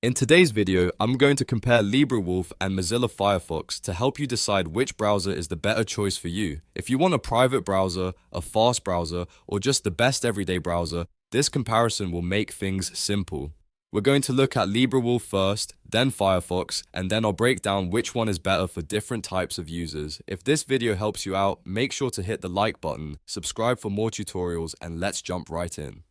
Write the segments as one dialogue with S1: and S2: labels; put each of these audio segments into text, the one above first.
S1: In today's video, I'm going to compare LibreWolf and Mozilla Firefox to help you decide which browser is the better choice for you. If you want a private browser, a fast browser, or just the best everyday browser, this comparison will make things simple. We're going to look at LibreWolf first, then Firefox, and then I'll break down which one is better for different types of users. If this video helps you out, make sure to hit the like button, subscribe for more tutorials, and let's jump right in.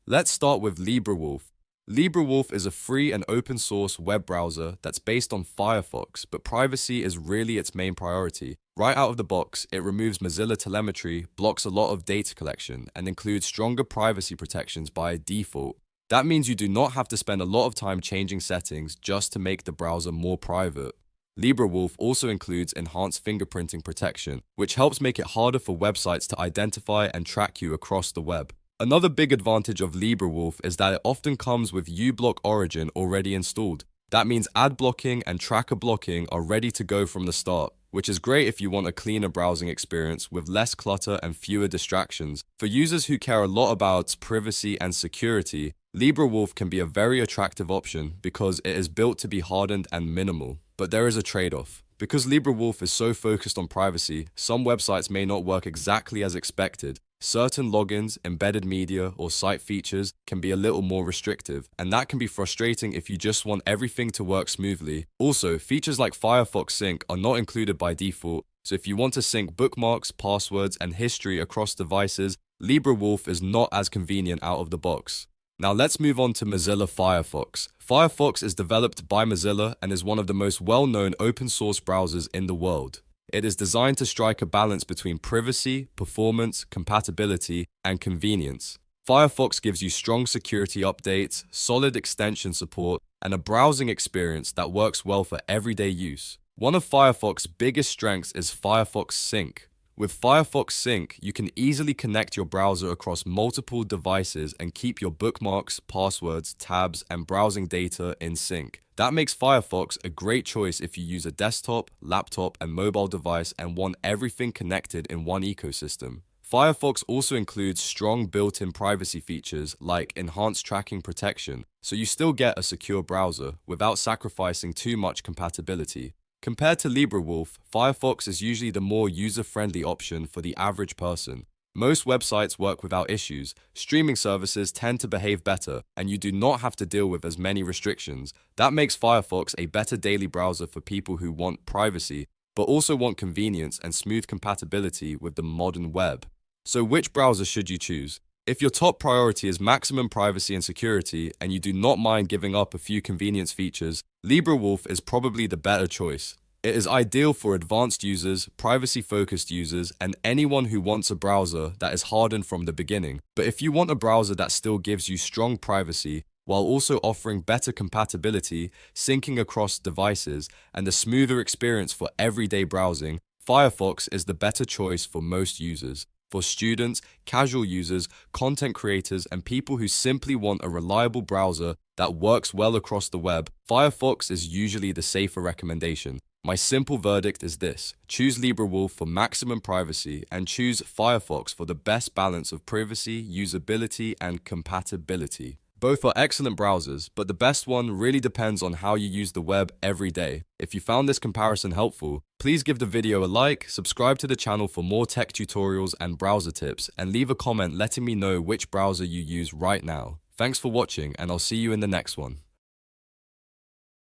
S1: Let's start with LibreWolf. LibreWolf is a free and open source web browser that's based on Firefox, but privacy is really its main priority. Right out of the box, it removes Mozilla telemetry, blocks a lot of data collection, and includes stronger privacy protections by default. That means you do not have to spend a lot of time changing settings just to make the browser more private. LibreWolf also includes enhanced fingerprinting protection, which helps make it harder for websites to identify and track you across the web. Another big advantage of LibreWolf is that it often comes with uBlock Origin already installed. That means ad blocking and tracker blocking are ready to go from the start, which is great if you want a cleaner browsing experience with less clutter and fewer distractions. For users who care a lot about privacy and security, LibreWolf can be a very attractive option because it is built to be hardened and minimal. But there is a trade-off. Because LibreWolf is so focused on privacy, some websites may not work exactly as expected. Certain logins, embedded media, or site features can be a little more restrictive, and that can be frustrating if you just want everything to work smoothly. Also, features like Firefox Sync are not included by default, so if you want to sync bookmarks, passwords, and history across devices, LibreWolf is not as convenient out of the box. Now let's move on to Mozilla Firefox. Firefox is developed by Mozilla and is one of the most well-known open-source browsers in the world. It is designed to strike a balance between privacy, performance, compatibility, and convenience. Firefox gives you strong security updates, solid extension support, and a browsing experience that works well for everyday use. One of Firefox's biggest strengths is Firefox Sync. With Firefox Sync, you can easily connect your browser across multiple devices and keep your bookmarks, passwords, tabs, and browsing data in sync. That makes Firefox a great choice if you use a desktop, laptop, and mobile device and want everything connected in one ecosystem. Firefox also includes strong built-in privacy features like enhanced tracking protection, so you still get a secure browser without sacrificing too much compatibility. Compared to LibreWolf, Firefox is usually the more user-friendly option for the average person. Most websites work without issues, streaming services tend to behave better, and you do not have to deal with as many restrictions. That makes Firefox a better daily browser for people who want privacy, but also want convenience and smooth compatibility with the modern web. So which browser should you choose? If your top priority is maximum privacy and security, and you do not mind giving up a few convenience features, LibreWolf is probably the better choice. It is ideal for advanced users, privacy-focused users, and anyone who wants a browser that is hardened from the beginning. But if you want a browser that still gives you strong privacy, while also offering better compatibility, syncing across devices, and a smoother experience for everyday browsing, Firefox is the better choice for most users. For students, casual users, content creators, and people who simply want a reliable browser that works well across the web, Firefox is usually the safer recommendation. My simple verdict is this: choose LibreWolf for maximum privacy and choose Firefox for the best balance of privacy, usability, and compatibility. Both are excellent browsers, but the best one really depends on how you use the web every day. If you found this comparison helpful, please give the video a like, subscribe to the channel for more tech tutorials and browser tips, and leave a comment letting me know which browser you use right now. Thanks for watching, and I'll see you in the next one.